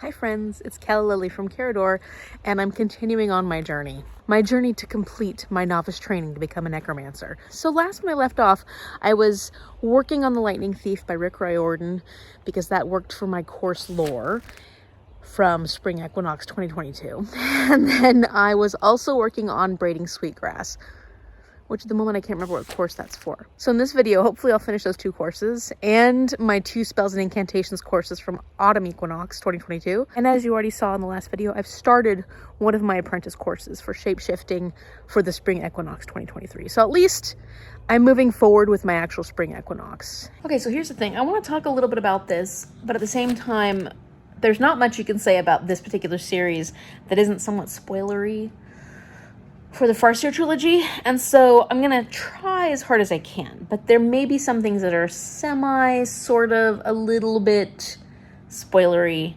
Hi friends, it's Calla Lily from Carador, and I'm continuing on my journey. My journey to complete my novice training to become a necromancer. So last when I left off, I was working on The Lightning Thief by Riordan, because that worked for my course lore from Spring Equinox 2022. And then I was also working on Braiding Sweetgrass, which at the moment I can't remember what course that's for. So in this video, hopefully I'll finish those two courses and my 2 spells and incantations courses from Autumn Equinox 2022. And as you already saw in the last video, I've started one of my apprentice courses for shapeshifting for the Spring Equinox 2023. So at least I'm moving forward with my actual Spring Equinox. Okay, so here's the thing. I want to talk a little bit about this, but at the same time, there's not much you can say about this particular series that isn't somewhat spoilery for the Farseer trilogy, and so I'm gonna try as hard as I can, but there may be some things that are sort of, a little bit spoilery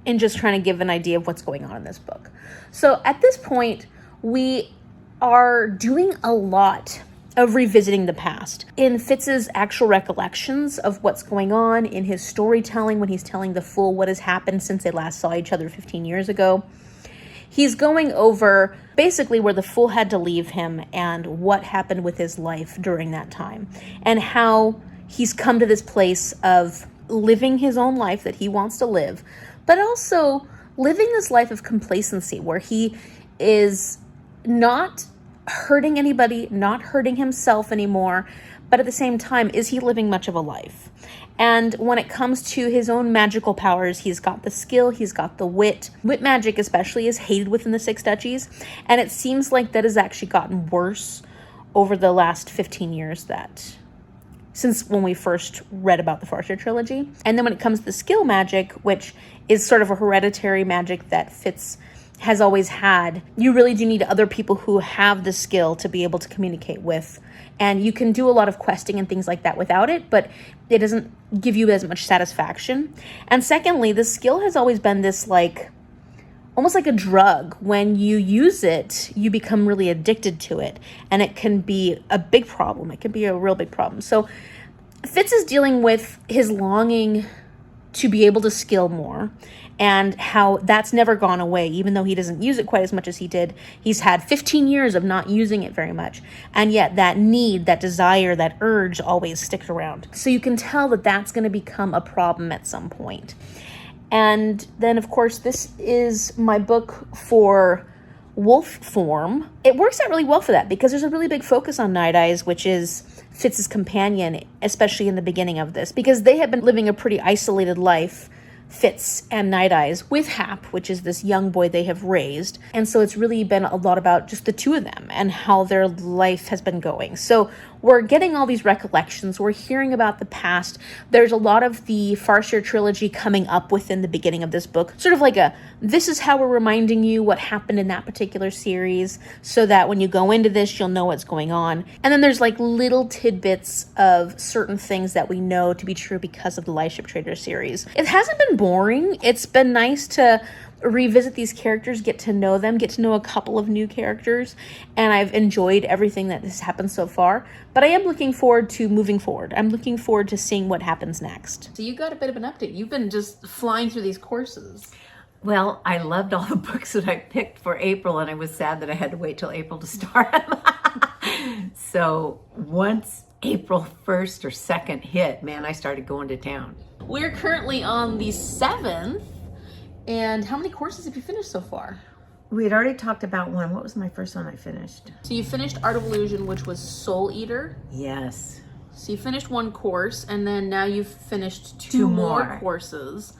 in just trying to give an idea of what's going on in this book. So at this point, we are doing a lot of revisiting the past. In Fitz's actual recollections of what's going on, in his storytelling when he's telling the Fool what has happened since they last saw each other 15 years ago, he's going over basically where the Fool had to leave him and what happened with his life during that time, and how he's come to this place of living his own life that he wants to live, but also living this life of complacency where he is not hurting anybody, not hurting himself anymore, but at the same time, is he living much of a life? And when it comes to his own magical powers, he's got the skill, he's got the wit. Wit magic especially is hated within the Six Duchies, and it seems like that has actually gotten worse over the last 15 years since when we first read about the Farseer trilogy. And then when it comes to the skill magic, which is sort of a hereditary magic that Fitz has always had, you really do need other people who have the skill to be able to communicate with. And you can do a lot of questing and things like that without it, but it doesn't give you as much satisfaction. And secondly, the skill has always been this almost like a drug. When you use it, you become really addicted to it, and it can be a big problem. It can be a real big problem. So Fitz is dealing with his longing to be able to skill more, and how that's never gone away, even though he doesn't use it quite as much as he did. He's had 15 years of not using it very much, and yet that need, that desire, that urge always sticks around. So you can tell that that's going to become a problem at some point. And then, of course, this is my book for wolf form. It works out really well for that, because there's a really big focus on Night Eyes, which is Fitz's companion, especially in the beginning of this, because they have been living a pretty isolated life, Fitz and Night Eyes, with Hap, which is this young boy they have raised. And so it's really been a lot about just the two of them and how their life has been going. So we're getting all these recollections. We're hearing about the past. There's a lot of the Farseer trilogy coming up within the beginning of this book. Sort of like this is how we're reminding you what happened in that particular series, so that when you go into this, you'll know what's going on. And then there's little tidbits of certain things that we know to be true because of the Lightship Trader series. It hasn't been boring. It's been nice to revisit these characters, get to know them, get to know a couple of new characters, and I've enjoyed everything that has happened so far. But I am looking forward to moving forward. I'm looking forward to seeing what happens next. So you got a bit of an update. You've been just flying through these courses. Well, I loved all the books that I picked for April, and I was sad that I had to wait till April to start. So once April 1st or 2nd hit, man, I started going to town. We're currently on the 7th. And how many courses have you finished so far? We had already talked about one. What was my first one I finished? So you finished Art of Illusion, which was Soul Eater. Yes. So you finished one course, and then now you've finished two more courses.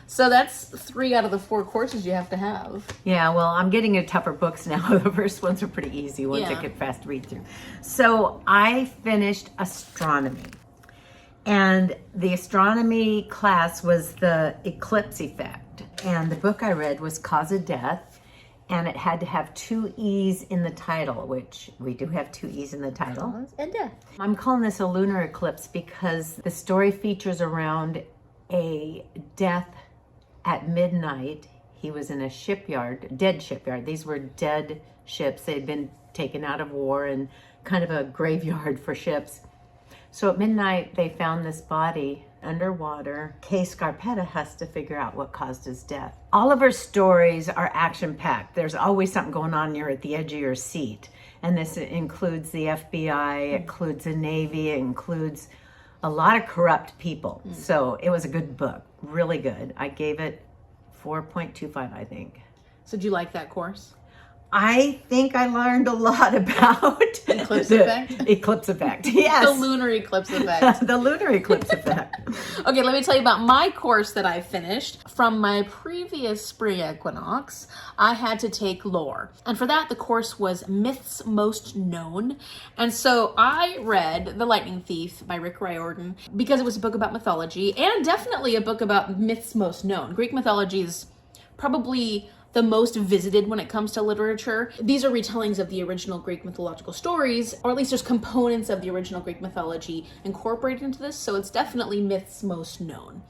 So that's 3 out of the 4 courses you have to have. Yeah, well, I'm getting into tougher books now. The first ones are pretty easy once I get fast to read through. So I finished astronomy. And the astronomy class was the eclipse effect. And the book I read was Cause of Death, and it had to have 2 E's in the title, which we do have 2 E's in the title. Cause and death. I'm calling this a lunar eclipse because the story features around a death at midnight. He was in a shipyard, dead shipyard. These were dead ships. They'd been taken out of war and kind of a graveyard for ships. So at midnight, they found this body underwater. Kay Scarpetta has to figure out what caused his death. All of her stories are action-packed. There's always something going on. You're at the edge of your seat. And this includes the FBI, it includes the Navy, it includes a lot of corrupt people. So it was a good book, really good. I gave it 4.25, I think. So did you like that course? I think I learned a lot about Eclipse effect? Eclipse effect, yes. The lunar eclipse effect. The lunar eclipse effect. Okay, let me tell you about my course that I finished. From my previous spring equinox, I had to take lore. And for that, the course was Myths Most Known. And so I read The Lightning Thief by Riordan because it was a book about mythology and definitely a book about myths most known. Greek mythology is probably the most visited when it comes to literature. These are retellings of the original Greek mythological stories, or at least there's components of the original Greek mythology incorporated into this, so it's definitely myths most known.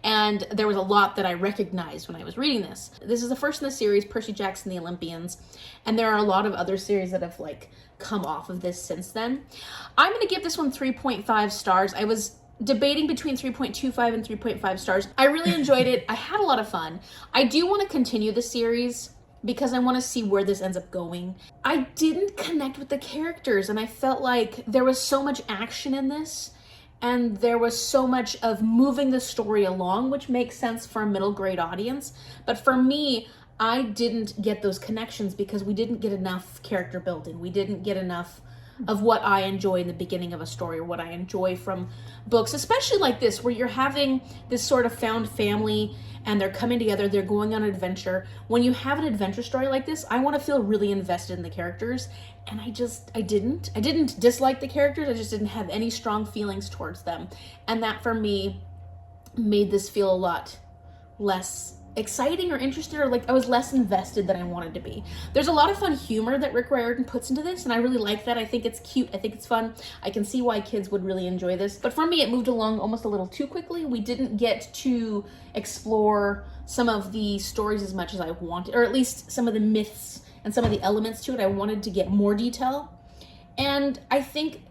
And there was a lot that I recognized when I was reading this. This is the first in the series, Percy Jackson, the Olympians, and there are a lot of other series that have come off of this since then. I'm gonna give this one 3.5 stars. I was debating between 3.25 and 3.5 stars. I really enjoyed it. I had a lot of fun. I do want to continue the series because I want to see where this ends up going. I didn't connect with the characters, and I felt like there was so much action in this, and there was so much of moving the story along, which makes sense for a middle grade audience. But for me, I didn't get those connections because we didn't get enough character building. We didn't get enough of what I enjoy in the beginning of a story, or what I enjoy from books, especially like this, where you're having this sort of found family and they're coming together, they're going on an adventure. When you have an adventure story like this, I want to feel really invested in the characters, and I didn't dislike the characters, I just didn't have any strong feelings towards them. And that for me made this feel a lot less exciting or interested, or I was less invested than I wanted to be. There's a lot of fun humor that Rick Riordan puts into this, and I really like that. I think it's cute. I think it's fun. I can see why kids would really enjoy this. But for me, it moved along almost a little too quickly. We didn't get to explore some of the stories as much as I wanted, or at least some of the myths and some of the elements to it. I wanted to get more detail. And I think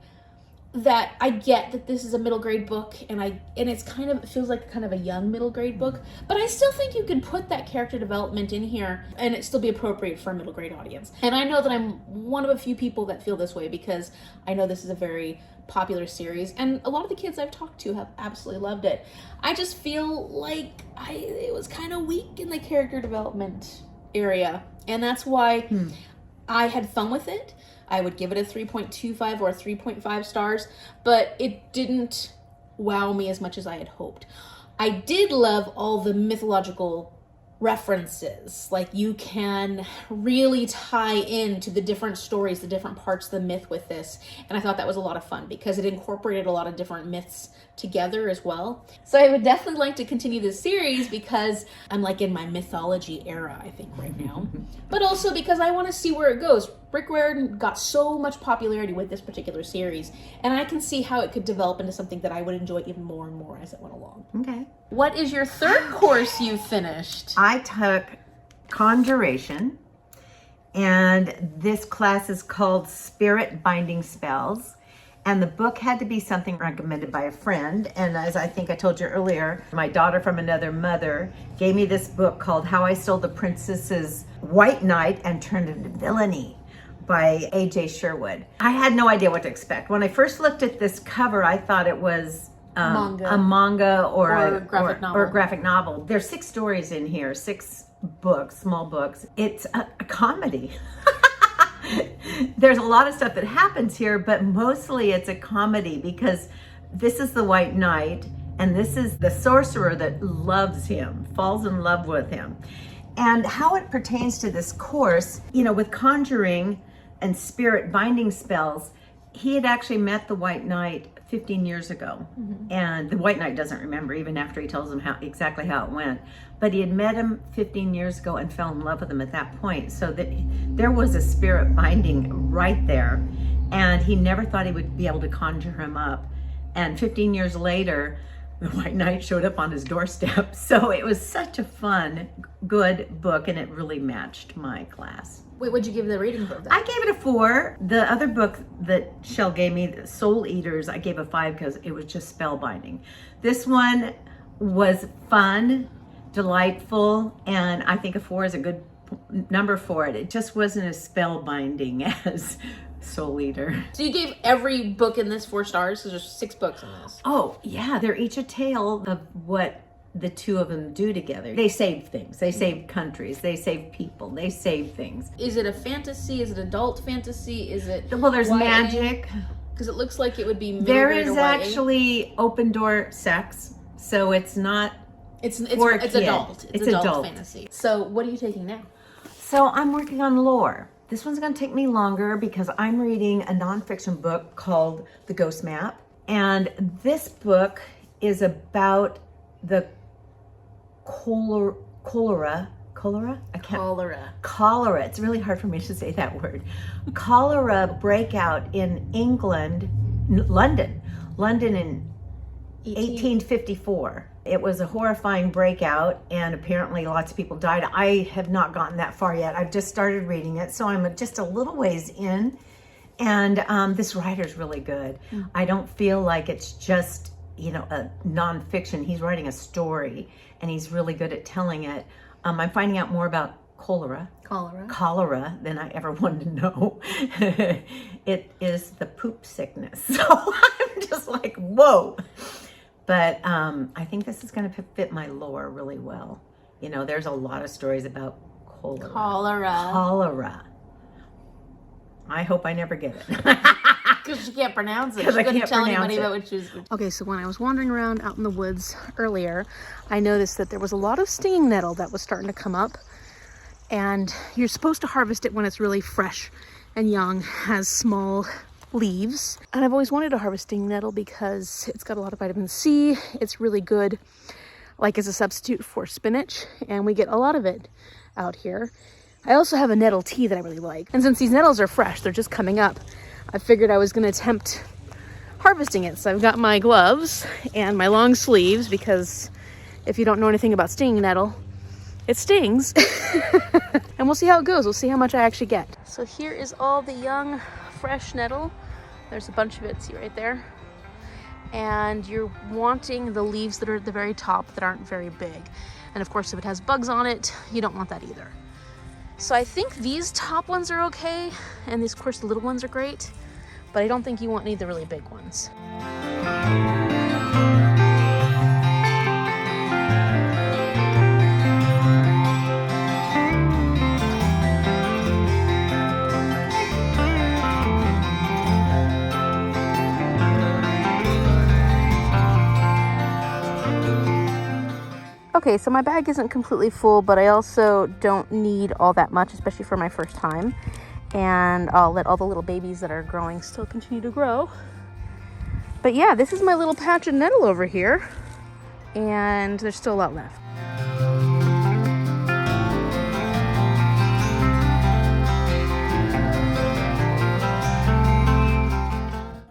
that I get that this is a middle grade book, and it feels like kind of a young middle grade book, but I still think you can put that character development in here and it still be appropriate for a middle grade audience. And I know that I'm one of a few people that feel this way because I know this is a very popular series, and a lot of the kids I've talked to have absolutely loved it. I just feel like it was kind of weak in the character development area, and that's why I had fun with it. I would give it a 3.25 or 3.5 stars, but it didn't wow me as much as I had hoped. I did love all the mythological references. You can really tie into the different stories, the different parts of the myth with this. And I thought that was a lot of fun because it incorporated a lot of different myths together as well. So I would definitely like to continue this series because I'm in my mythology era, I think, right now. But also because I want to see where it goes. Rick Riordan got so much popularity with this particular series, and I can see how it could develop into something that I would enjoy even more and more as it went along. Okay. What is your third course you finished? I took Conjuration, and this class is called Spirit Binding Spells. And the book had to be something recommended by a friend. And as I think I told you earlier, my daughter from another mother gave me this book called How I Stole the Princess's White Knight and Turned Into Villainy by AJ Sherwood. I had no idea what to expect. When I first looked at this cover, I thought it was a manga or a graphic novel. There's 6 stories in here, 6 books, small books. It's a comedy. There's a lot of stuff that happens here, but mostly it's a comedy because this is the White Knight and this is the sorcerer that loves him, falls in love with him. And how it pertains to this course, with conjuring and spirit binding spells, he had actually met the White Knight 15 years ago. And the White Knight doesn't remember even after he tells him exactly how it went. But he had met him 15 years ago and fell in love with him at that point. So that there was a spirit binding right there. And he never thought he would be able to conjure him up. And 15 years later, the White Knight showed up on his doorstep. So it was such a fun, good book, and it really matched my class. Wait, what'd you give the rating for that? I gave it a 4. The other book that Shell gave me, Soul Eaters, I gave a 5 because it was just spellbinding. This one was fun, delightful, and I think a 4 is a good number for it. It just wasn't as spellbinding as Soul Eater. So you gave every book in this 4 stars? Because there's 6 books in this. Oh, yeah, they're each a tale of what the two of them do together. They save things. They save countries. They save people. They save things. Is it a fantasy? Is it adult fantasy? Is it Well, there's YA? magic. Because it looks like it would be There middle is grade or YA. actually open door sex, so it's not It's for a it's kid. adult. It's adult fantasy. So what are you taking now? So I'm working on lore. This one's going to take me longer because I'm reading a nonfiction book called The Ghost Map. And this book is about the cholera. It's really hard for me to say that word. Cholera breakout in England, London in 1854. It was a horrifying breakout, and apparently lots of people died. I have not gotten that far yet. I've just started reading it, so I'm just a little ways in. And this writer's really good. I don't feel like it's just, a nonfiction. He's writing a story, and he's really good at telling it. I'm finding out more about cholera than I ever wanted to know. It is the poop sickness. So I'm just like, whoa. But I think this is going to fit my lore really well. There's a lot of stories about cholera. I hope I never get it. Because you can't pronounce it. Because I couldn't can't tell pronounce anybody it. about which is. Okay, so when I was wandering around out in the woods earlier, I noticed that there was a lot of stinging nettle that was starting to come up. And you're supposed to harvest it when it's really fresh and young, has small leaves. And I've always wanted to harvest stinging nettle because it's got a lot of vitamin C. It's really good, like as a substitute for spinach, and we get a lot of it out here. I also have a nettle tea that I really like. And since these nettles are fresh, they're just coming up, I figured I was going to attempt harvesting it. So I've got my gloves and my long sleeves because if you don't know anything about stinging nettle, it stings. And we'll see how it goes. We'll see how much I actually get. So here is all the young, fresh nettle. There's a bunch of it, see right there. And you're wanting the leaves that are at the very top that aren't very big. And of course, if it has bugs on it, you don't want that either. So I think these top ones are okay, and these, of course, the little ones are great, but I don't think you want any of the really big ones. Okay, so my bag isn't completely full, but I also don't need all that much, especially for my first time. And I'll let all the little babies that are growing still continue to grow. But yeah, this is my little patch of nettle over here. And there's still a lot left.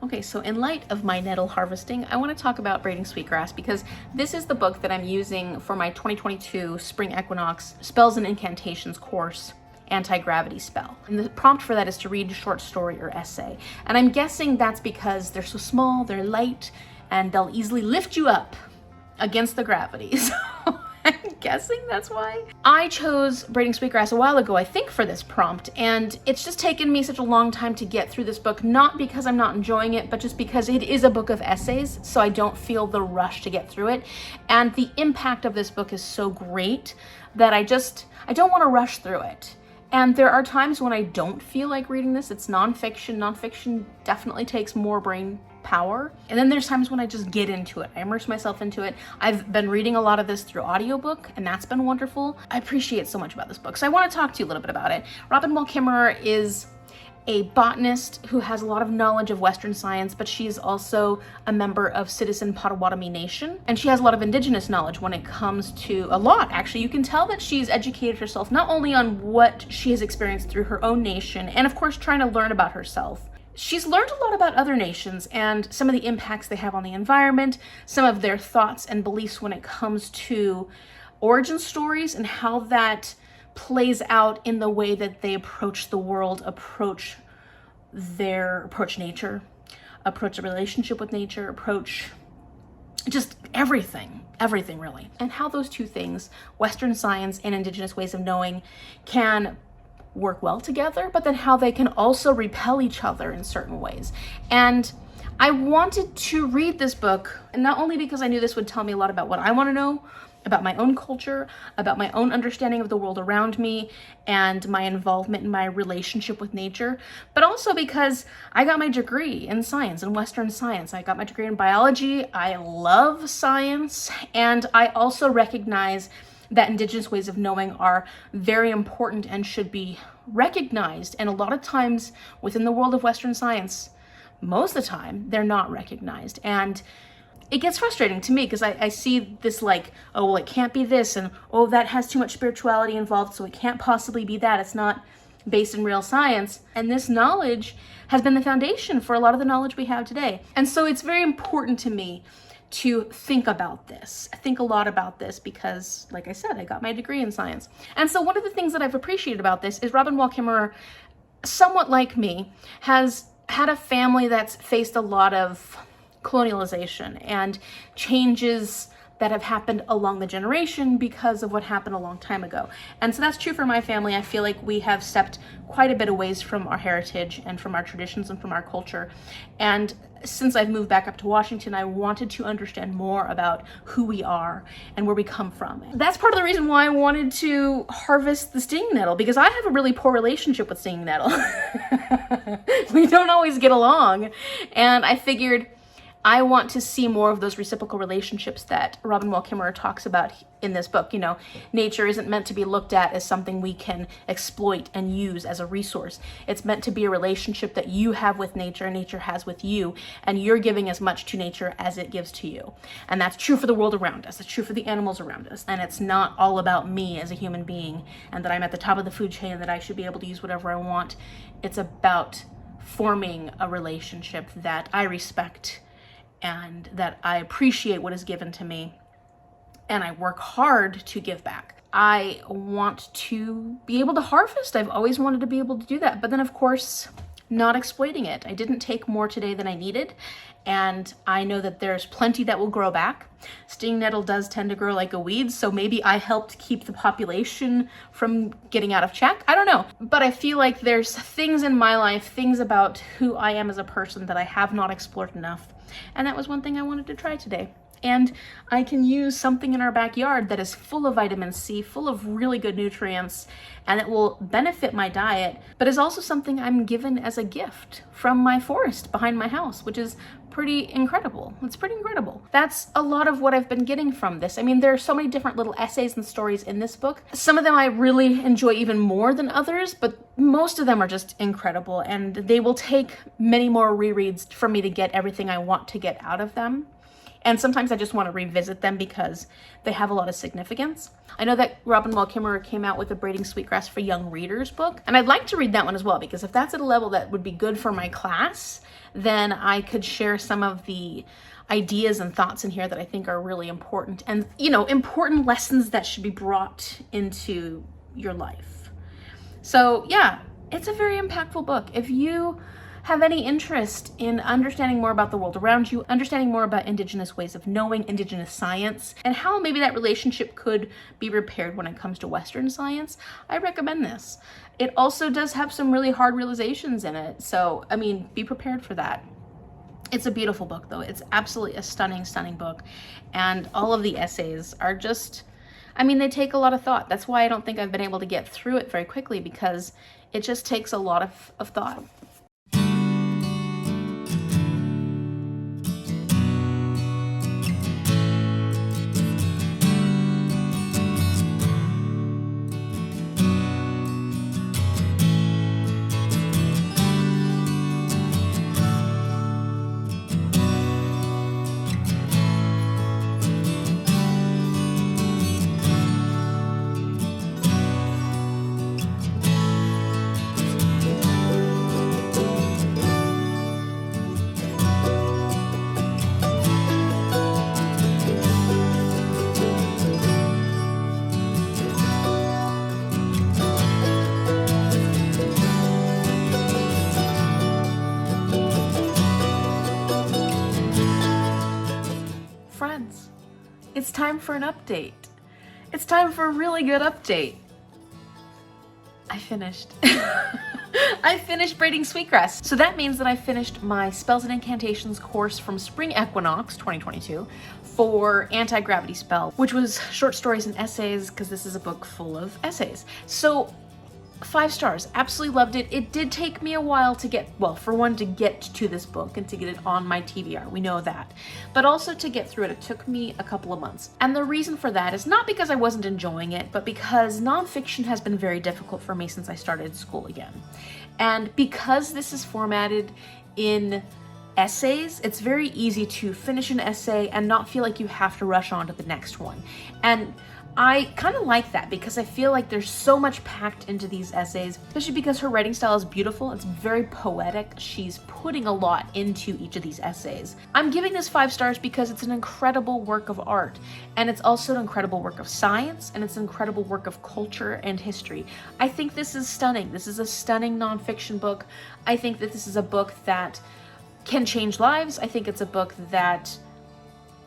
Okay, so in light of my nettle harvesting, I want to talk about Braiding Sweetgrass because this is the book that I'm using for my 2022 Spring Equinox Spells and Incantations course, Anti-Gravity Spell. And the prompt for that is to read a short story or essay. And I'm guessing that's because they're so small, they're light, and they'll easily lift you up against the gravity. So I'm guessing that's why. I chose Braiding Sweetgrass a while ago, I think, for this prompt, and it's just taken me such a long time to get through this book, not because I'm not enjoying it, but just because it is a book of essays, so I don't feel the rush to get through it. And the impact of this book is so great that I don't want to rush through it. And there are times when I don't feel like reading this. It's nonfiction. Nonfiction definitely takes more brain power. And then there's times when I just get into it. I immerse myself into it. I've been reading a lot of this through audiobook, and that's been wonderful. I appreciate so much about this book. So I want to talk to you a little bit about it. Robin Wall Kimmerer is a botanist who has a lot of knowledge of Western science, but she's also a member of Citizen Potawatomi Nation. And she has a lot of indigenous knowledge when it comes to a lot, actually. You can tell that she's educated herself not only on what she has experienced through her own nation, and of course trying to learn about herself. she's learned a lot about other nations and some of the impacts they have on the environment, some of their thoughts and beliefs when it comes to origin stories and how that plays out in the way that they approach the world, approach nature, approach the relationship with nature, approach just everything really. And how those two things, Western science and indigenous ways of knowing, can work well together, but then how they can also repel each other in certain ways. And I wanted to read this book, not only because I knew this would tell me a lot about what I want to know, about my own culture, about my own understanding of the world around me, and my involvement in my relationship with nature, but also because I got my degree in science, in Western science. I got my degree in biology. I love science, and I also recognize that indigenous ways of knowing are very important and should be recognized. And a lot of times within the world of Western science, most of the time, they're not recognized. And it gets frustrating to me because I see this like, oh, well, it can't be this, and oh, that has too much spirituality involved, so it can't possibly be that. It's not based in real science. And this knowledge has been the foundation for a lot of the knowledge we have today. And so it's very important to me to think about this. I think a lot about this because, like I said, I got my degree in science. And so one of the things that I've appreciated about this is Robin Wall Kimmerer, somewhat like me, has had a family that's faced a lot of colonialization and changes that have happened along the generation because of what happened a long time ago. And so that's true for my family. I feel like we have stepped quite a bit away from our heritage and from our traditions and from our culture. And since I've moved back up to Washington, I wanted to understand more about who we are and where we come from. That's part of the reason why I wanted to harvest the stinging nettle, because I have a really poor relationship with stinging nettle. We don't always get along. And I figured I want to see more of those reciprocal relationships that Robin Wall Kimmerer talks about in this book. You know, nature isn't meant to be looked at as something we can exploit and use as a resource. It's meant to be a relationship that you have with nature and nature has with you, and you're giving as much to nature as it gives to you. And that's true for the world around us. It's true for the animals around us. And it's not all about me as a human being and that I'm at the top of the food chain and that I should be able to use whatever I want. It's about forming a relationship that I respect and that I appreciate what is given to me, and I work hard to give back. I want to be able to harvest. I've always wanted to be able to do that, but then of course, not exploiting it. I didn't take more today than I needed, and I know that there's plenty that will grow back. Stinging nettle does tend to grow like a weed, so maybe I helped keep the population from getting out of check. I don't know, but I feel like there's things in my life, things about who I am as a person that I have not explored enough. And that was one thing I wanted to try today. And I can use something in our backyard that is full of vitamin C, full of really good nutrients, and it will benefit my diet, but is also something I'm given as a gift from my forest behind my house, which is pretty incredible. It's pretty incredible. That's a lot of what I've been getting from this. I mean, there are so many different little essays and stories in this book. Some of them I really enjoy even more than others, but most of them are just incredible, and they will take many more rereads for me to get everything I want to get out of them. And sometimes I just want to revisit them because they have a lot of significance. I know that Robin Wall Kimmerer came out with a Braiding Sweetgrass for Young Readers book, and I'd like to read that one as well, because if that's at a level that would be good for my class, then I could share some of the ideas and thoughts in here that I think are really important, and, you know, important lessons that should be brought into your life. So yeah, it's a very impactful book. If you have any interest in understanding more about the world around you, understanding more about indigenous ways of knowing, indigenous science, and how maybe that relationship could be repaired when it comes to Western science, I recommend this. It also does have some really hard realizations in it, so, I mean, be prepared for that. It's a beautiful book, though. It's absolutely a stunning, stunning book, and all of the essays are just, I mean, they take a lot of thought. That's why I don't think I've been able to get through it very quickly, because it just takes a lot of thought. time for an update. It's time for a really good update. I finished. I finished Braiding Sweetgrass. So that means that I finished my Spells and Incantations course from Spring Equinox 2022 for Anti-Gravity Spell, which was short stories and essays, because this is a book full of essays. So 5 stars, absolutely loved it. It did take me a while to get, well, for one, to get to this book and to get it on my TBR, we know that. But also to get through it, it took me a couple of months. And the reason for that is not because I wasn't enjoying it, but because nonfiction has been very difficult for me since I started school again. And because this is formatted in essays, it's very easy to finish an essay and not feel like you have to rush on to the next one. And I kind of like that because I feel like there's so much packed into these essays, especially because her writing style is beautiful. It's very poetic. She's putting a lot into each of these essays. I'm giving this 5 stars because it's an incredible work of art, and it's also an incredible work of science, and it's an incredible work of culture and history. I think this is stunning. This is a stunning nonfiction book. I think that this is a book that can change lives. I think it's a book that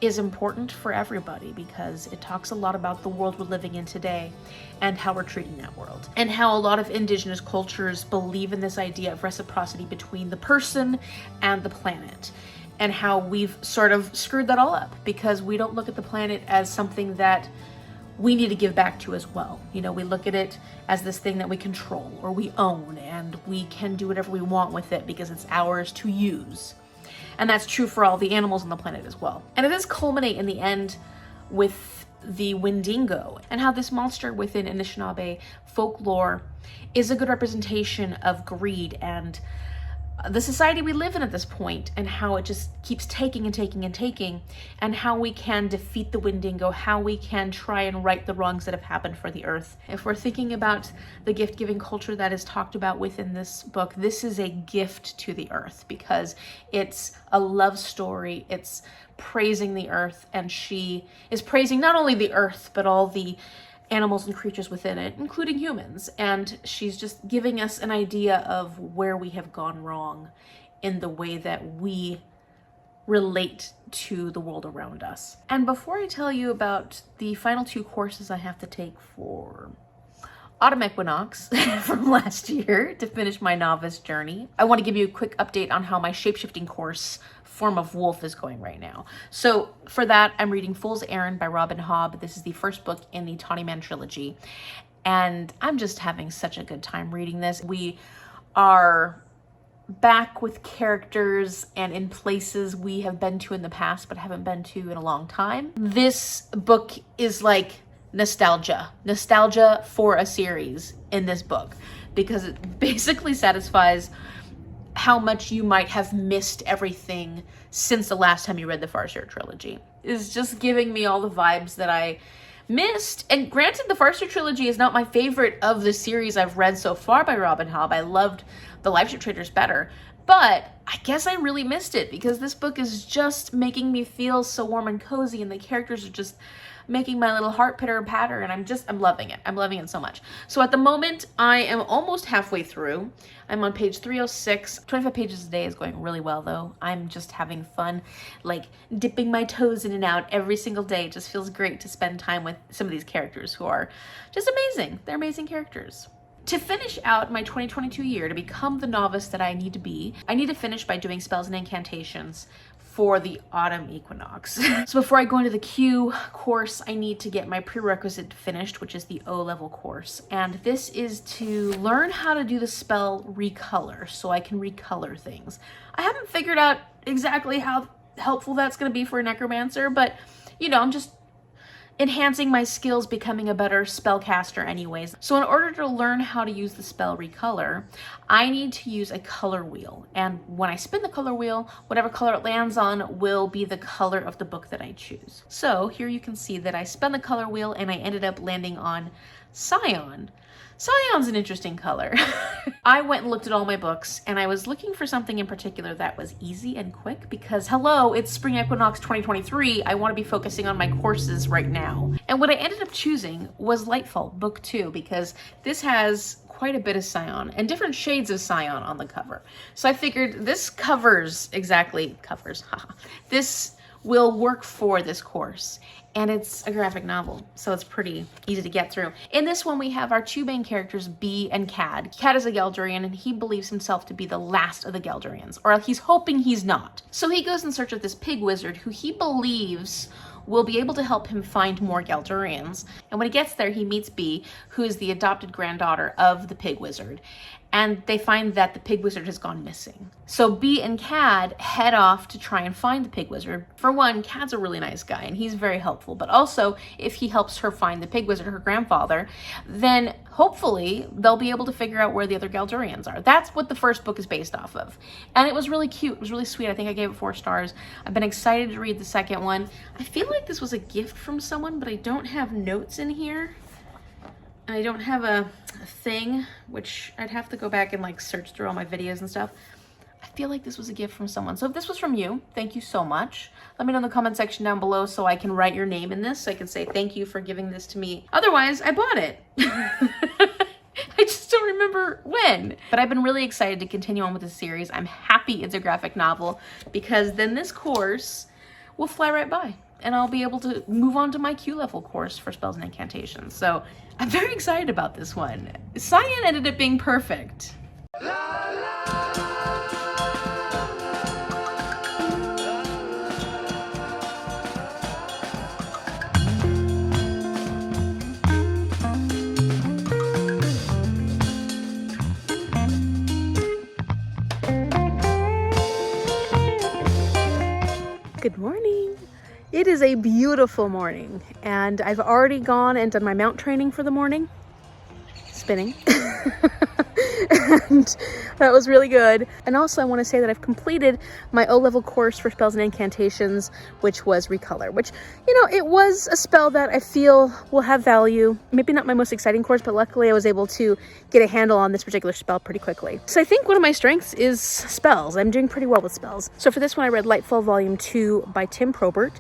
is important for everybody because it talks a lot about the world we're living in today and how we're treating that world, and how a lot of indigenous cultures believe in this idea of reciprocity between the person and the planet, and how we've sort of screwed that all up because we don't look at the planet as something that we need to give back to as well. You know, we look at it as this thing that we control or we own, and we can do whatever we want with it because it's ours to use. And that's true for all the animals on the planet as well. And it does culminate in the end with the Wendigo, and how this monster within Anishinaabe folklore is a good representation of greed and the society we live in at this point, and how it just keeps taking and taking and taking, and how we can defeat the Wendigo, how we can try and right the wrongs that have happened for the earth. If we're thinking about the gift-giving culture that is talked about within this book, this is a gift to the earth because it's a love story. It's praising the earth, and she is praising not only the earth, but all the animals and creatures within it, including humans. And she's just giving us an idea of where we have gone wrong in the way that we relate to the world around us. And before I tell you about the final 2 courses I have to take for Autumn Equinox from last year to finish my novice journey, I want to give you a quick update on how my shapeshifting course Form of Wolf is going right now. So for that, I'm reading Fool's Errand by Robin Hobb. This is the first book in the Tawny Man trilogy, and I'm just having such a good time reading this. We are back with characters and in places we have been to in the past but haven't been to in a long time. This book is like nostalgia for a series in this book, because it basically satisfies how much you might have missed everything since the last time you read the Farseer trilogy. It's just giving me all the vibes that I missed. And granted, the Farseer trilogy is not my favorite of the series I've read so far by Robin Hobb. I loved the Lifeship Traders better, but I guess I really missed it because this book is just making me feel so warm and cozy, and the characters are just making my little heart pitter and patter, and I'm loving it. I'm loving it so much. So at the moment, I am almost halfway through. I'm on page 306. 25 pages a day is going really well, though. I'm just having fun, like dipping my toes in and out every single day. It just feels great to spend time with some of these characters who are just amazing. They're amazing characters. To finish out my 2022 year, to become the novice that I need to be, I need to finish by doing spells and incantations for the autumn equinox. So before I go into the Q course, I need to get my prerequisite finished, which is the O level course. And this is to learn how to do the spell recolor, so I can recolor things. I haven't figured out exactly how helpful that's going to be for a necromancer, but you know, I'm just enhancing my skills, becoming a better spellcaster anyways. So in order to learn how to use the spell recolor, I need to use a color wheel. And when I spin the color wheel, whatever color it lands on will be the color of the book that I choose. So here you can see that I spun the color wheel and I ended up landing on Scion. Scion's an interesting color. I went and looked at all my books, and I was looking for something in particular that was easy and quick because, hello, it's Spring Equinox 2023. I want to be focusing on my courses right now. And what I ended up choosing was Lightfall, book 2, because this has quite a bit of Scion and different shades of Scion on the cover. So I figured this this will work for this course. and it's a graphic novel, so it's pretty easy to get through. In this one, we have our two main characters, Bee and Cad. Cad is a Geldurian, and he believes himself to be the last of the Geldurians, or he's hoping he's not. So he goes in search of this pig wizard who he believes will be able to help him find more Geldurians. And when he gets there, he meets Bee, who is the adopted granddaughter of the pig wizard. And they find that the pig wizard has gone missing. So Bee and Cad head off to try and find the pig wizard. For one, Cad's a really nice guy and he's very helpful, but also if he helps her find the pig wizard, her grandfather, then hopefully they'll be able to figure out where the other Geldurians are. That's what the first book is based off of. And it was really cute, it was really sweet. I think I gave it 4 stars. I've been excited to read the second one. I feel like this was a gift from someone, but I don't have notes in here. And I don't have a thing, which I'd have to go back and like search through all my videos and stuff. I feel like this was a gift from someone. So if this was from you, thank you so much. Let me know in the comment section down below so I can write your name in this, so I can say thank you for giving this to me. Otherwise, I bought it. I just don't remember when. But I've been really excited to continue on with this series. I'm happy it's a graphic novel because then this course will fly right by and I'll be able to move on to my Q level course for spells and incantations. So I'm very excited about this one. Cyan ended up being perfect. Good morning. It is a beautiful morning and I've already gone and done my mount training for the morning. Spinning. And that was really good. And also I want to say that I've completed my O-level course for spells and incantations, which was Recolor, which, you know, it was a spell that I feel will have value. Maybe not my most exciting course, but luckily I was able to get a handle on this particular spell pretty quickly. So I think one of my strengths is spells. I'm doing pretty well with spells. So for this one, I read Lightfall Volume 2 by Tim Probert.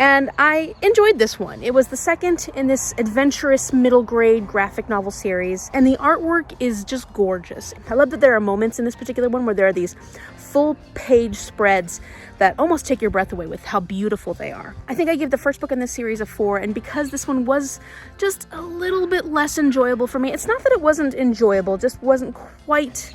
And I enjoyed this one. It was the second in this adventurous middle grade graphic novel series, and the artwork is just gorgeous. I love that there are moments in this particular one where there are these full page spreads that almost take your breath away with how beautiful they are. I think I gave the first book in this series a 4, and because this one was just a little bit less enjoyable for me, it's not that it wasn't enjoyable, just wasn't quite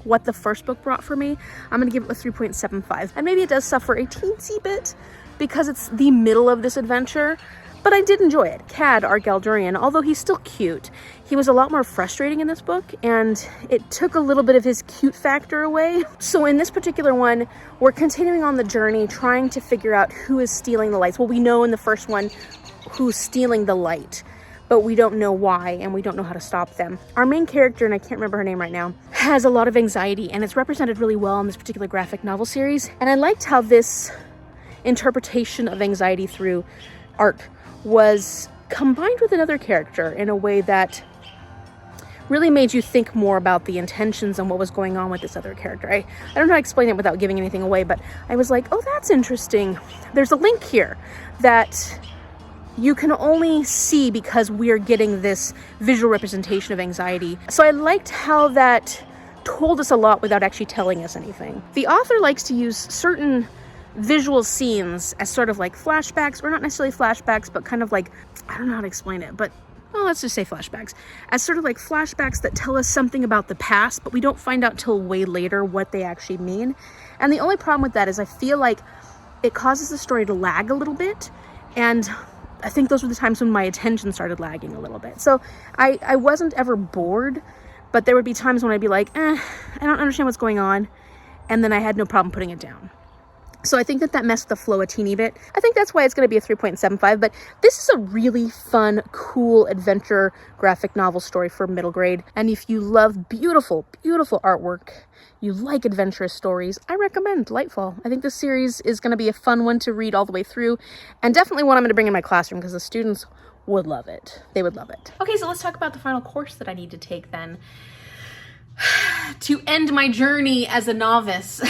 what the first book brought for me, I'm gonna give it a 3.75. And maybe it does suffer a teensy bit because it's the middle of this adventure, but I did enjoy it. Cad, our Geldurian, although he's still cute, he was a lot more frustrating in this book, and it took a little bit of his cute factor away. So in this particular one, we're continuing on the journey, trying to figure out who is stealing the lights. Well, we know in the first one who's stealing the light, but we don't know why, and we don't know how to stop them. Our main character, and I can't remember her name right now, has a lot of anxiety, and it's represented really well in this particular graphic novel series. And I liked how this interpretation of anxiety through art was combined with another character in a way that really made you think more about the intentions and what was going on with this other character. I don't know how to explain it without giving anything away, but I was like, oh, that's interesting. There's a link here that you can only see because we're getting this visual representation of anxiety. So I liked how that told us a lot without actually telling us anything. The author likes to use certain visual scenes as sort of like flashbacks, or not necessarily flashbacks, but kind of like, I don't know how to explain it, but well, let's just say flashbacks, as sort of like flashbacks that tell us something about the past, but we don't find out till way later what they actually mean. And the only problem with that is I feel like it causes the story to lag a little bit, and I think those were the times when my attention started lagging a little bit. So I wasn't ever bored, but there would be times when I'd be like, I don't understand what's going on, and then I had no problem putting it down. So I think that messed the flow a teeny bit. I think that's why it's going to be a 3.75, but this is a really fun, cool adventure graphic novel story for middle grade. And if you love beautiful, beautiful artwork, you like adventurous stories, I recommend Lightfall. I think this series is going to be a fun one to read all the way through, and definitely one I'm going to bring in my classroom because the students would love it. They would love it. Okay, so let's talk about the final course that I need to take then to end my journey as a novice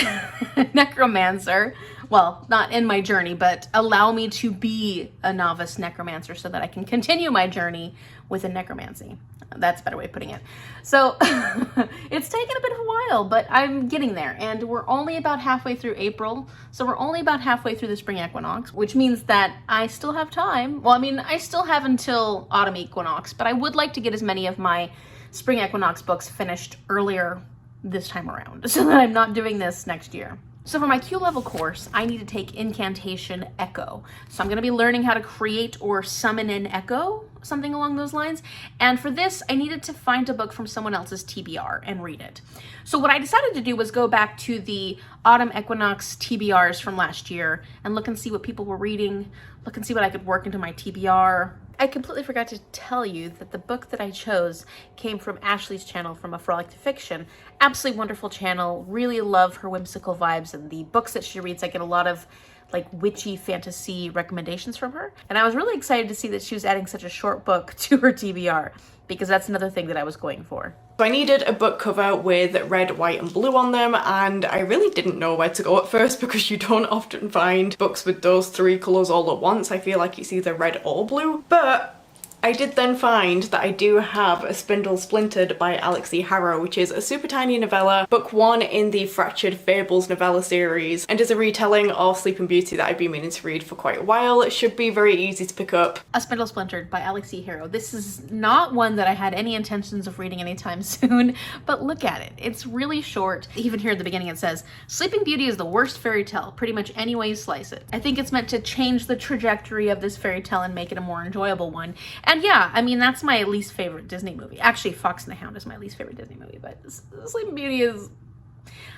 necromancer, well, not end my journey, but allow me to be a novice necromancer so that I can continue my journey within necromancy. That's a better way of putting it. So it's taken a bit of a while, but I'm getting there. And we're only about halfway through April. So we're only about halfway through the spring equinox, which means that I still have time. Well, I mean, I still have until autumn equinox, but I would like to get as many of my spring equinox books finished earlier this time around so that I'm not doing this next year. So for my Q level course, I need to take Incantation Echo. So I'm going to be learning how to create or summon an echo, something along those lines. And for this, I needed to find a book from someone else's TBR and read it. So what I decided to do was go back to the autumn equinox TBRs from last year and look and see what people were reading, look and see what I could work into my TBR. I completely forgot to tell you that the book that I chose came from Ashley's channel, from A Frolic to Fiction. Absolutely wonderful channel. Really love her whimsical vibes and the books that she reads. I get a lot of like witchy fantasy recommendations from her. And I was really excited to see that she was adding such a short book to her TBR, because that's another thing that I was going for. So I needed a book cover with red, white and blue on them, and I really didn't know where to go at first because you don't often find books with those three colours all at once. I feel like it's either red or blue, but I did then find that I do have a Spindle Splintered by Alix Harrow, which is a super tiny novella, book one in the Fractured Fables novella series, and is a retelling of Sleeping Beauty that I've been meaning to read for quite a while. It should be very easy to pick up. A Spindle Splintered by Alix Harrow. This is not one that I had any intentions of reading anytime soon, but look at it. It's really short. Even here at the beginning it says, Sleeping Beauty is the worst fairy tale, pretty much any way you slice it. I think it's meant to change the trajectory of this fairy tale and make it a more enjoyable one. And yeah, I mean, that's my least favorite Disney movie. Actually, Fox and the Hound is my least favorite Disney movie, but Sleeping Beauty is,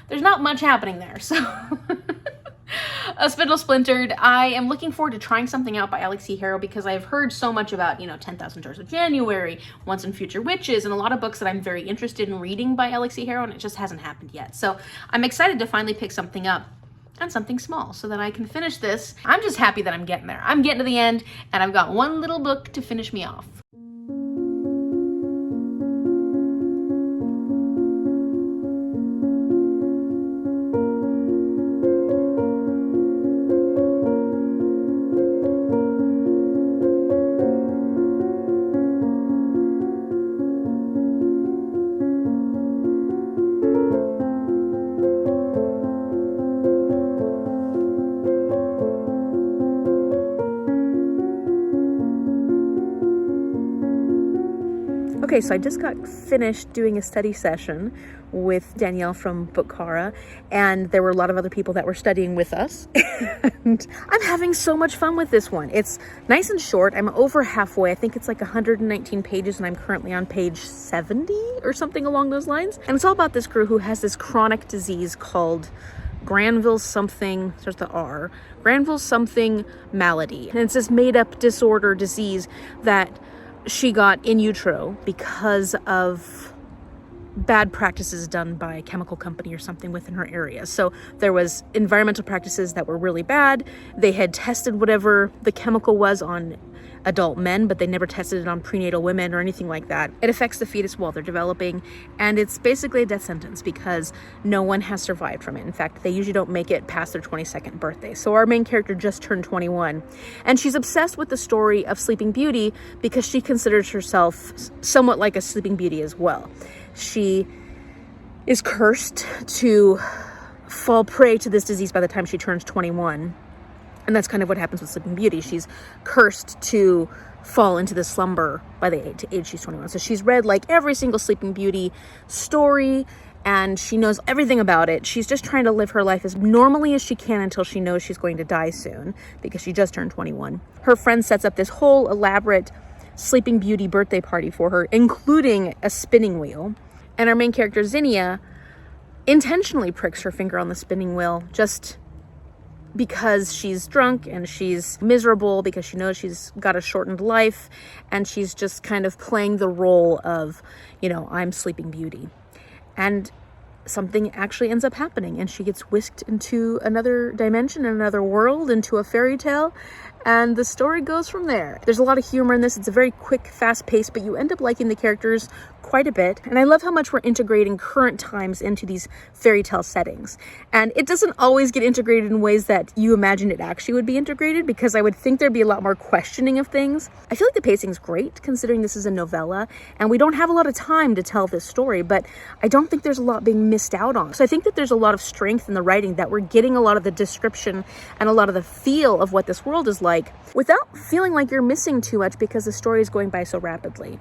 there's not much happening there, so. A Spindle Splintered. I am looking forward to trying something out by Alix Harrow because I've heard so much about, 10,000 Doors of January, Once and Future Witches, and a lot of books that I'm very interested in reading by Alix Harrow, and it just hasn't happened yet. So I'm excited to finally pick something up, and something small, so that I can finish this. I'm just happy that I'm getting there. I'm getting to the end, and I've got one little book to finish me off. Okay, so I just got finished doing a study session with Danielle from Bookara, and there were a lot of other people that were studying with us. And I'm having so much fun with this one. It's nice and short. I'm over halfway. I think it's like 119 pages, and I'm currently on page 70 or something along those lines. And it's all about this girl who has this chronic disease called Granville something, starts with the R, Granville something malady. And it's this made-up disorder disease that she got in utero because of bad practices done by a chemical company or something within her area. So there was environmental practices that were really bad. They had tested whatever the chemical was on adult men, but they never tested it on prenatal women or anything like that. It affects the fetus while they're developing, and it's basically a death sentence because no one has survived from it. In fact, they usually don't make it past their 22nd birthday. So our main character just turned 21, and she's obsessed with the story of Sleeping Beauty because she considers herself somewhat like a Sleeping Beauty as well. She is cursed to fall prey to this disease by the time she turns 21. And that's kind of what happens with Sleeping Beauty. She's cursed to fall into the slumber by the age she's 21. So she's read like every single Sleeping Beauty story, and she knows everything about it. She's just trying to live her life as normally as she can until she knows she's going to die soon because she just turned 21. Her friend sets up this whole elaborate Sleeping Beauty birthday party for her, including a spinning wheel. And our main character, Zinnia, intentionally pricks her finger on the spinning wheel just because she's drunk and she's miserable because she knows she's got a shortened life, and she's just kind of playing the role of, I'm Sleeping Beauty. And something actually ends up happening, and she gets whisked into another dimension, another world, into a fairy tale, and the story goes from there. There's a lot of humor in this. It's a very quick, fast pace, but you end up liking the characters quite a bit. And I love how much we're integrating current times into these fairy tale settings. And it doesn't always get integrated in ways that you imagine it actually would be integrated, because I would think there'd be a lot more questioning of things. I feel like the pacing's great considering this is a novella and we don't have a lot of time to tell this story, but I don't think there's a lot being missed out on. So I think that there's a lot of strength in the writing, that we're getting a lot of the description and a lot of the feel of what this world is like without feeling like you're missing too much because the story is going by so rapidly.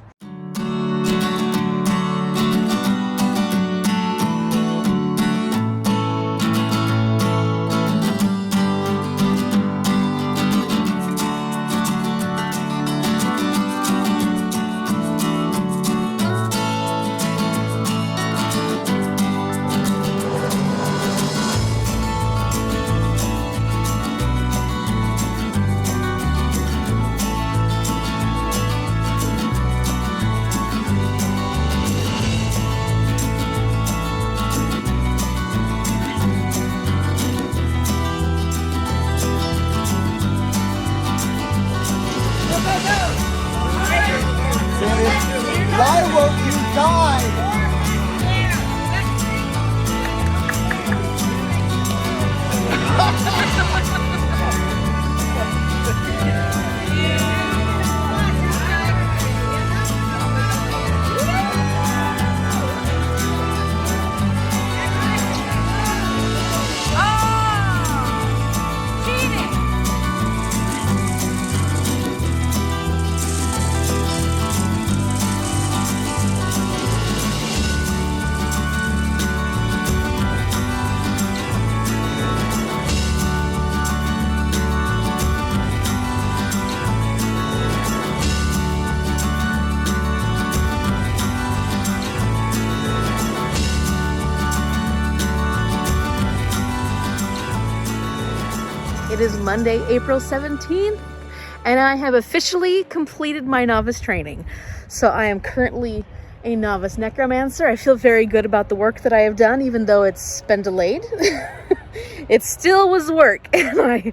Why won't you die? It is Monday, April 17th, and I have officially completed my novice training. So I am currently a novice necromancer. I feel very good about the work that I have done, even though it's been delayed. It still was work, and I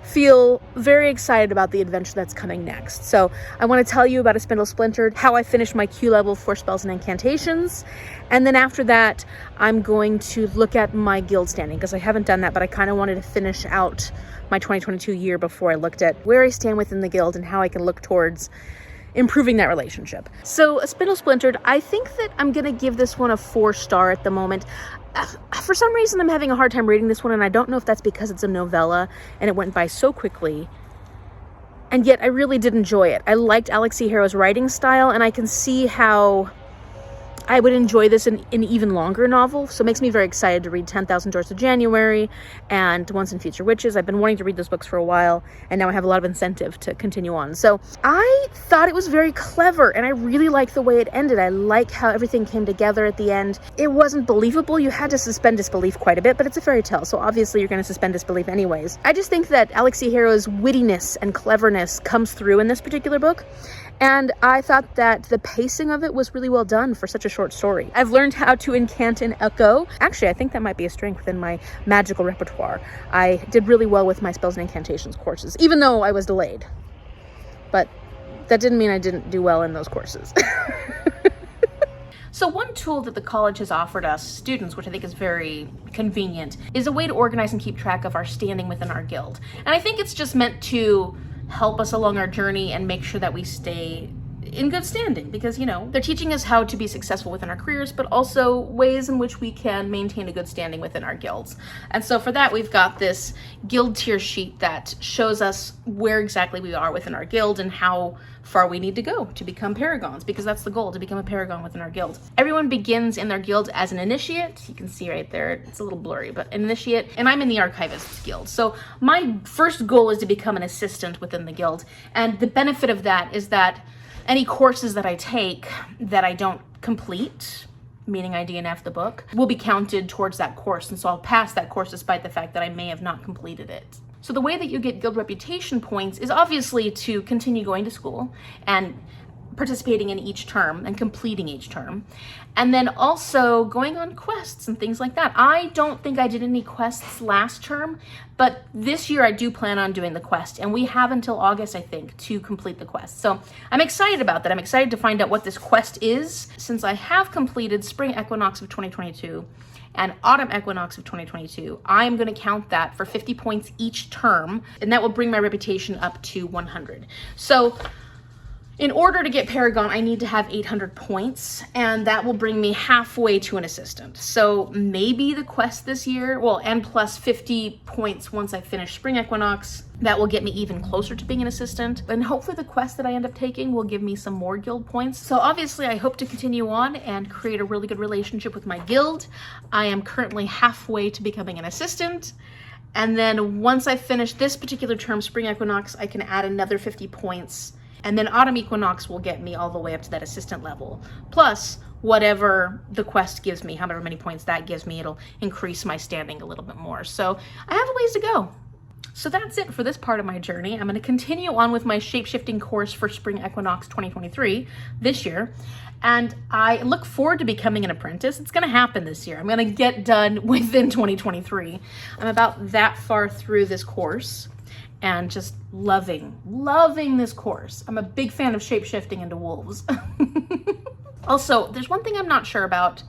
feel very excited about the adventure that's coming next. So I want to tell you about a Spindle Splintered, how I finished my Q level for spells and incantations, and then after that I'm going to look at my guild standing, because I haven't done that, but I kind of wanted to finish out my 2022 year before I looked at where I stand within the guild and how I can look towards improving that relationship. So a Spindle Splintered, I think that I'm gonna give this one a 4-star at the moment. For some reason I'm having a hard time reading this one, and I don't know if that's because it's a novella and it went by so quickly, and yet I really did enjoy it. I liked Alix Harrow's writing style, and I can see how I would enjoy this in an even longer novel, so it makes me very excited to read 10,000 Doors of January and Once and Future Witches. I've been wanting to read those books for a while, and now I have a lot of incentive to continue on. So I thought it was very clever, and I really like the way it ended. I like how everything came together at the end. It wasn't believable. You had to suspend disbelief quite a bit, but it's a fairy tale, so obviously you're going to suspend disbelief anyways. I just think that Alix Harrow's wittiness and cleverness comes through in this particular book, and I thought that the pacing of it was really well done for such a short story. I've learned how to incant and echo. Actually, I think that might be a strength within my magical repertoire. I did really well with my spells and incantations courses, even though I was delayed. But that didn't mean I didn't do well in those courses. So one tool that the college has offered us students, which I think is very convenient, is a way to organize and keep track of our standing within our guild. And I think it's just meant to help us along our journey and make sure that we stay in good standing, because, you know, they're teaching us how to be successful within our careers, but also ways in which we can maintain a good standing within our guilds. And so for that, we've got this guild tier sheet that shows us where exactly we are within our guild and how far we need to go to become paragons, because that's the goal, to become a paragon within our guild. Everyone begins in their guild as an initiate. You can see right there, it's a little blurry, but an initiate, and I'm in the archivist's guild. So my first goal is to become an assistant within the guild, and the benefit of that is that any courses that I take that I don't complete, meaning I DNF the book, will be counted towards that course, and so I'll pass that course despite the fact that I may have not completed it. So the way that you get guild reputation points is obviously to continue going to school and participating in each term and completing each term, and then also going on quests and things like that. I don't think I did any quests last term, but this year I do plan on doing the quest, and we have until August, I think, to complete the quest. So I'm excited about that. I'm excited to find out what this quest is, since I have completed Spring Equinox of 2022 and Autumn Equinox of 2022. I'm going to count that for 50 points each term, and that will bring my reputation up to 100. So in order to get Paragon, I need to have 800 points, and that will bring me halfway to an assistant. So maybe the quest this year, well, and plus 50 points once I finish Spring Equinox, that will get me even closer to being an assistant. And hopefully the quest that I end up taking will give me some more guild points. So obviously I hope to continue on and create a really good relationship with my guild. I am currently halfway to becoming an assistant. And then once I finish this particular term, Spring Equinox, I can add another 50 points. And then Autumn Equinox will get me all the way up to that assistant level. Plus, whatever the quest gives me, however many points that gives me, it'll increase my standing a little bit more. So I have a ways to go. So that's it for this part of my journey. I'm going to continue on with my shape-shifting course for Spring Equinox 2023 this year. And I look forward to becoming an apprentice. It's going to happen this year. I'm going to get done within 2023. I'm about that far through this course, and just loving this course. I'm a big fan of shape-shifting into wolves. Also, there's one thing I'm not sure about,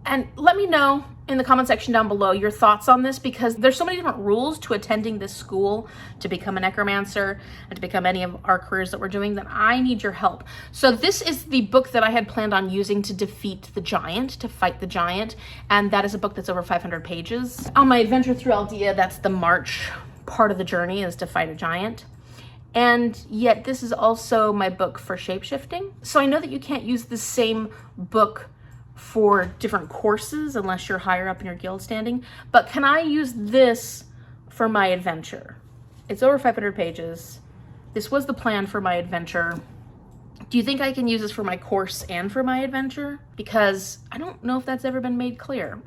and let me know in the comment section down below your thoughts on this, because there's so many different rules to attending this school to become a necromancer and to become any of our careers that we're doing, that I need your help. So this is the book that I had planned on using to defeat the giant, to fight the giant, and that is a book that's over 500 pages. On my adventure through Aldea, that's the March part of the journey, is to fight a giant. And yet this is also my book for shapeshifting. So I know that you can't use the same book for different courses unless you're higher up in your guild standing, but can I use this for my adventure? It's over 500 pages. This was the plan for my adventure. Do you think I can use this for my course and for my adventure? Because I don't know if that's ever been made clear.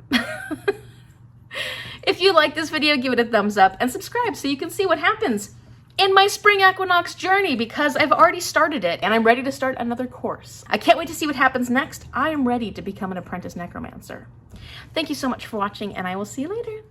If you like this video, give it a thumbs up and subscribe so you can see what happens in my Spring Equinox journey, because I've already started it and I'm ready to start another course. I can't wait to see what happens next. I am ready to become an apprentice necromancer. Thank you so much for watching, and I will see you later.